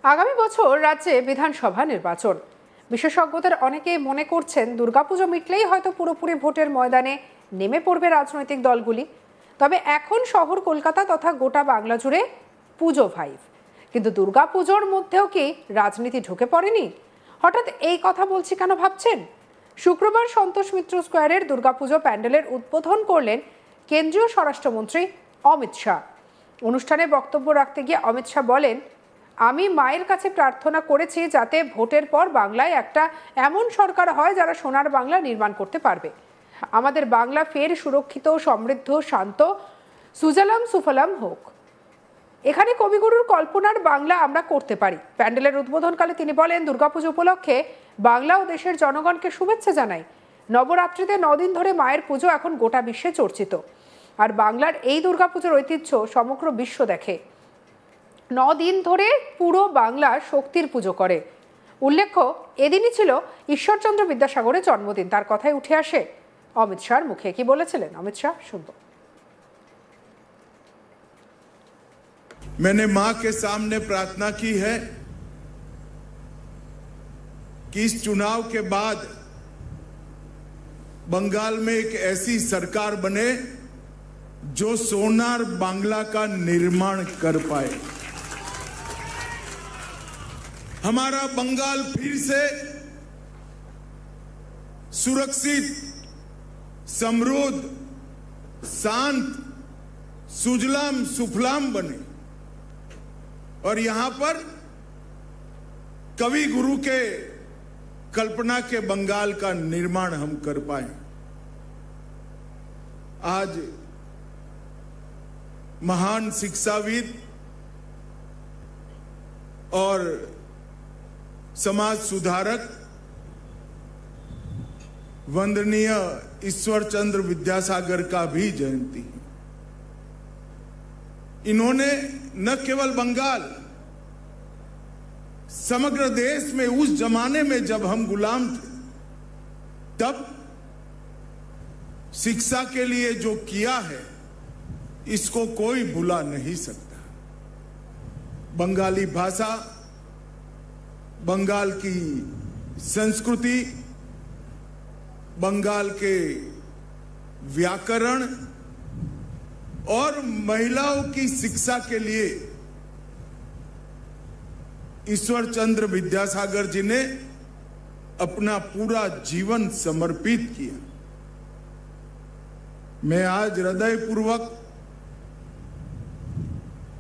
আগামী বছর রাজ্যে বিধানসভা নির্বাচন। বিশেষজ্ঞদের অনেকেই মনে করছেন দুর্গাপুজো মিটলেই হয়তো পুরোপুরি ভোটের ময়দানে নেমে পড়বে রাজনৈতিক দলগুলি। তবে এখন শহর কলকাতা তথা গোটা বাংলা জুড়ে পুজো ভাইব। কিন্তু দুর্গাপুজোর মধ্যেও কি রাজনীতি ঢুকে পড়েনি? হঠাৎ এই কথা বলছি কেন ভাবছেন? শুক্রবার সন্তোষ মিত্র স্কোয়ারের দুর্গাপুজো প্যান্ডেলের উদ্বোধন করলেন কেন্দ্রীয় স্বরাষ্ট্রমন্ত্রী অমিত শাহ। অনুষ্ঠানে বক্তব্য রাখতে গিয়ে অমিত শাহ বলেন, আমি মায়ের কাছে প্রার্থনা করেছি যাতে ভোটের পর বাংলায় একটা এমন সরকার হয় যারা সোনার বাংলা নির্মাণ করতে পারবে। আমাদের বাংলা ফের সুরক্ষিত, সমৃদ্ধ, শান্ত, সুজলাম সুফলাম হোক। এখানে কবিগুরুর কল্পনার বাংলা আমরা করতে পারি। প্যান্ডেলের উদ্বোধনকালে তিনি বলেন, দুর্গাপুজো উপলক্ষে বাংলা ও দেশের জনগণকে শুভেচ্ছা জানাই। নবরাত্রিতে 9 দিন ধরে মায়ের পুজো এখন গোটা বিশ্বে চর্চিত। আর বাংলার এই দুর্গাপুজোর ঐতিহ্য সমগ্র বিশ্ব দেখে। 9 দিন ধরে পুরো বাংলা শক্তির পুজো করে। উল্লেখ্য, এদিনই ছিল ঈশ্বরচন্দ্র বিদ্যাসাগরের জন্মদিন। তার কথাই উঠে আসে অমিত শাহর মুখে। কি বলেছিলেন অমিত শাহ, শুনব। मैंने मां के सामने प्रार्थना की है कि इस चुनाव के बाद बंगाल में एक ऐसी सरकार बने जो सोनार बांग्ला का निर्माण कर पाए। हमारा बंगाल फिर से सुरक्षित, समृद्ध, शांत, सुजलाम सुफलाम बने और यहां पर कवि गुरु के कल्पना के बंगाल का निर्माण हम कर पाए। आज महान शिक्षाविद और समाज सुधारक वंदनीय ईश्वरचंद्र विद्यासागर का भी जयंती है। इन्होंने न केवल बंगाल, समग्र देश में उस जमाने में जब हम गुलाम थे तब शिक्षा के लिए जो किया है इसको कोई भुला नहीं सकता। बंगाली भाषा, बंगाल की संस्कृति, बंगाल के व्याकरण और महिलाओं की शिक्षा के लिए ईश्वरचंद्र विद्यासागर जी ने अपना पूरा जीवन समर्पित किया। मैं आज हृदयपूर्वक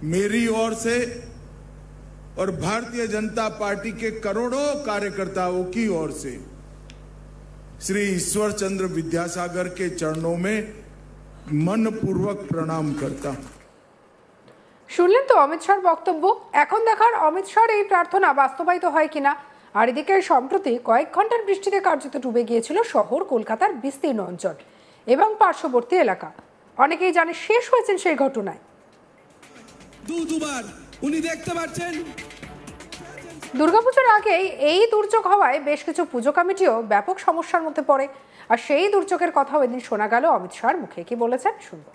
मेरी ओर से और भारतीय जनता पार्टी के करोड़ों कार्यकर्ताओं की ओर से श्री ईश्वरचंद्र विद्यासागर के चरणों में मनपूर्वक प्रणाम करता हूं। শুনলেন তো অমিত শাহর বক্তব্য। এখন দেখার অমিত শাহর এই প্রার্থনা বাস্তবায়িত হয় কিনা। আর এদিকে সম্প্রতি কয়েক ঘন্টার বৃষ্টিতে কার্যত ডুবে গিয়েছিল শহর কলকাতার বিস্তীর্ণ অঞ্চল এবং পার্শ্ববর্তী এলাকা। অনেকেই জানে শেষ হয়েছেন সেই ঘটনায়। দুবার উনি দেখতে পাচ্ছেন দুর্গাপুজোর আগেই এই দুর্যোগ হওয়ায় বেশ কিছু পুজো কমিটিও ব্যাপক সমস্যার মধ্যে পড়ে। আর সেই দুর্যোগের কথাও এদিন শোনা গেল অমিত শাহর মুখে। কি বলেছেন শুনব।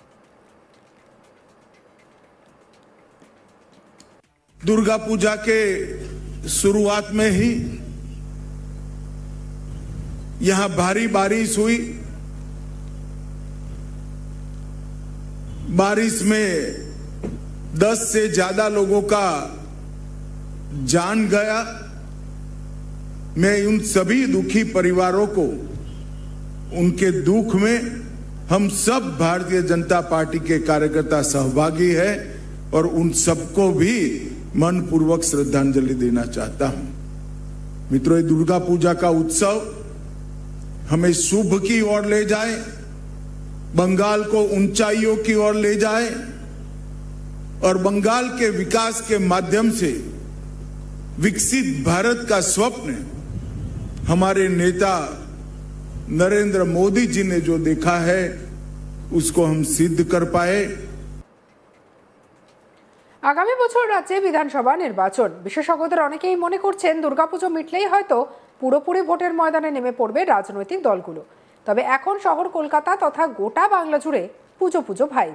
दुर्गा पूजा के शुरुआत में ही यहां भारी बारिश हुई। बारिश में 10 से ज्यादा लोगों का जान गया। मैं उन सभी दुखी परिवारों को, उनके दुख में हम सब भारतीय जनता पार्टी के कार्यकर्ता सहभागी हैं और उन सबको भी मनपूर्वक श्रद्धांजलि देना चाहता हूं। मित्रों, दुर्गा पूजा का उत्सव हमें शुभ की ओर ले जाए, बंगाल को ऊंचाइयों की ओर ले जाए और बंगाल के विकास के माध्यम से विकसित भारत का स्वप्न हमारे नेता नरेंद्र मोदी जी ने जो देखा है उसको हम सिद्ध कर पाए। আগামী বছর রাজ্যে বিধানসভা নির্বাচন। বিশেষজ্ঞদের অনেকেই মনে করছেন দুর্গাপুজো মিটলেই হয়তো পুরোপুরি ভোটের ময়দানে নেমে পড়বে রাজনৈতিক দলগুলো। তবে এখন শহর কলকাতা তথা গোটা বাংলা জুড়ে পুজো পুজো ভাইব।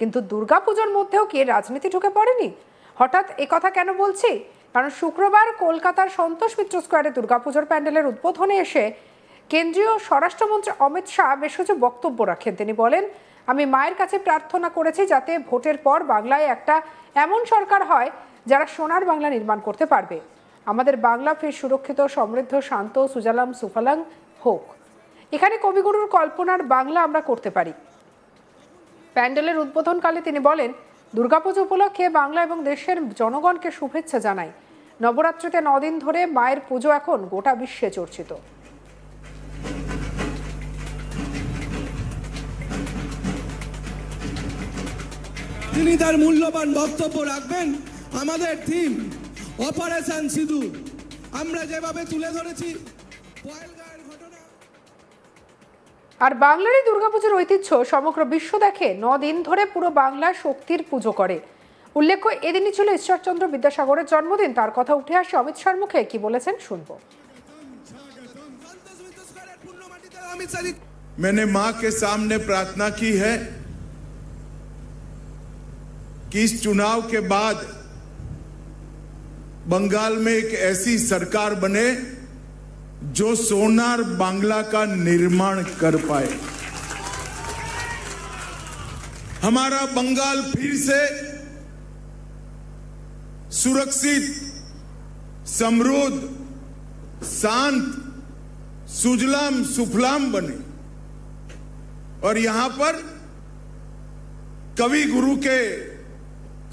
কিন্তু দুর্গাপুজোর মধ্যেও কি রাজনীতি ঢুকে পড়েনি? হঠাৎ একথা কেন বলছি? কারণ শুক্রবার কলকাতার সন্তোষ মিত্র স্কোয়ারে দুর্গাপুজোর প্যান্ডেলের উদ্বোধনে এসে কেন্দ্রীয় স্বরাষ্ট্রমন্ত্রী অমিত শাহ বেশ কিছু বক্তব্য রাখেন। তিনি বলেন, আমি মায়ের কাছে প্রার্থনা করেছি যাতে ভোটের পর বাংলায় একটা এমন সরকার হয় যারা সোনার বাংলা নির্মাণ করতে পারবে। আমাদের বাংলা ফের সুরক্ষিত, সমৃদ্ধ, শান্ত, সুজালাম সুফলাং হোক। এখানে কবিগুরুর কল্পনার বাংলা আমরা করতে পারি। প্যান্ডেলের উদ্বোধনকালে তিনি বলেন, দুর্গাপুজো উপলক্ষে বাংলা এবং দেশের জনগণকে শুভেচ্ছা জানাই। নবরাত্রিতে 9 দিন ধরে মায়ের পুজো এখন গোটা বিশ্বে চর্চিত। তিনি তার মূল্যবান বক্তব্য রাখবেন। আমাদের থিম অপারেশন সিঁদুর, আমরা যেভাবে তুলে ধরেছি পহেলগাঁওয়ের ঘটনা। আর বাংলারই দুর্গাপুজোর ঐতিহ্য সমগ্র বিশ্ব দেখে। 9 দিন ধরে পুরো বাংলা শক্তির পুজো করে। উল্লেখ্য, এদিনই ছিল ঈশ্বরচন্দ্র বিদ্যাসাগরের জন্মদিন। তার কথা উঠে আসে অমিত শাহর মুখে। কি বলেছেন শুনবো। मैंने मां के सामने प्रार्थना की है कि इस चुनाव के बाद बंगाल में एक ऐसी सरकार बने जो सोनार बांग्ला का निर्माण कर पाए। हमारा बंगाल फिर से सुरक्षित, समृद्ध, शांत, सुजलाम सुफलाम बने और यहां पर कवि गुरु के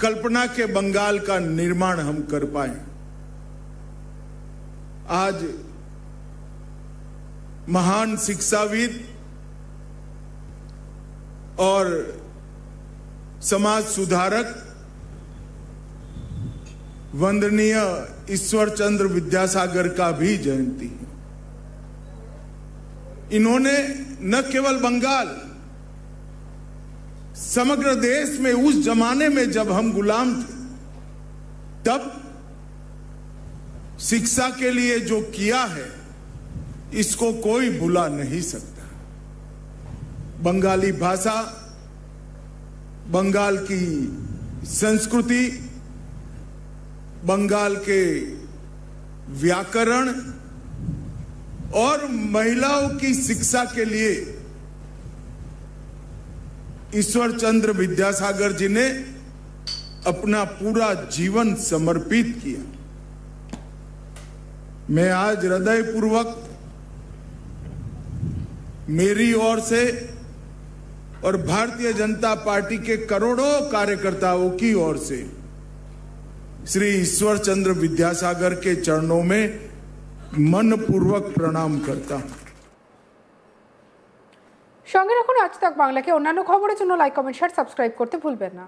कल्पना के बंगाल का निर्माण हम कर पाए। आज महान शिक्षाविद और समाज सुधारक वंदनीय ईश्वरचंद्र विद्यासागर का भी जयंती है। इन्होंने न केवल बंगाल, समग्र देश में उस जमाने में जब हम गुलाम थे तब शिक्षा के लिए जो किया है इसको कोई भुला नहीं सकता। बंगाली भाषा, बंगाल की संस्कृति, बंगाल के व्याकरण और महिलाओं की शिक्षा के लिए ईश्वरचंद्र विद्यासागर जी ने अपना पूरा जीवन समर्पित किया। मैं आज हृदयपूर्वक मेरी ओर से और भारतीय जनता पार्टी के करोड़ों कार्यकर्ताओं की ओर से श्री ईश्वरचंद्र विद्यासागर के चरणों में मनपूर्वक प्रणाम करता हूं। সঙ্গে রাখুন আজ তাক বাংলাকে। অন্যান্য খবরের জন্য লাইক, কমেন্ট, শেয়ার, সাবস্ক্রাইব করতে ভুলবেন না।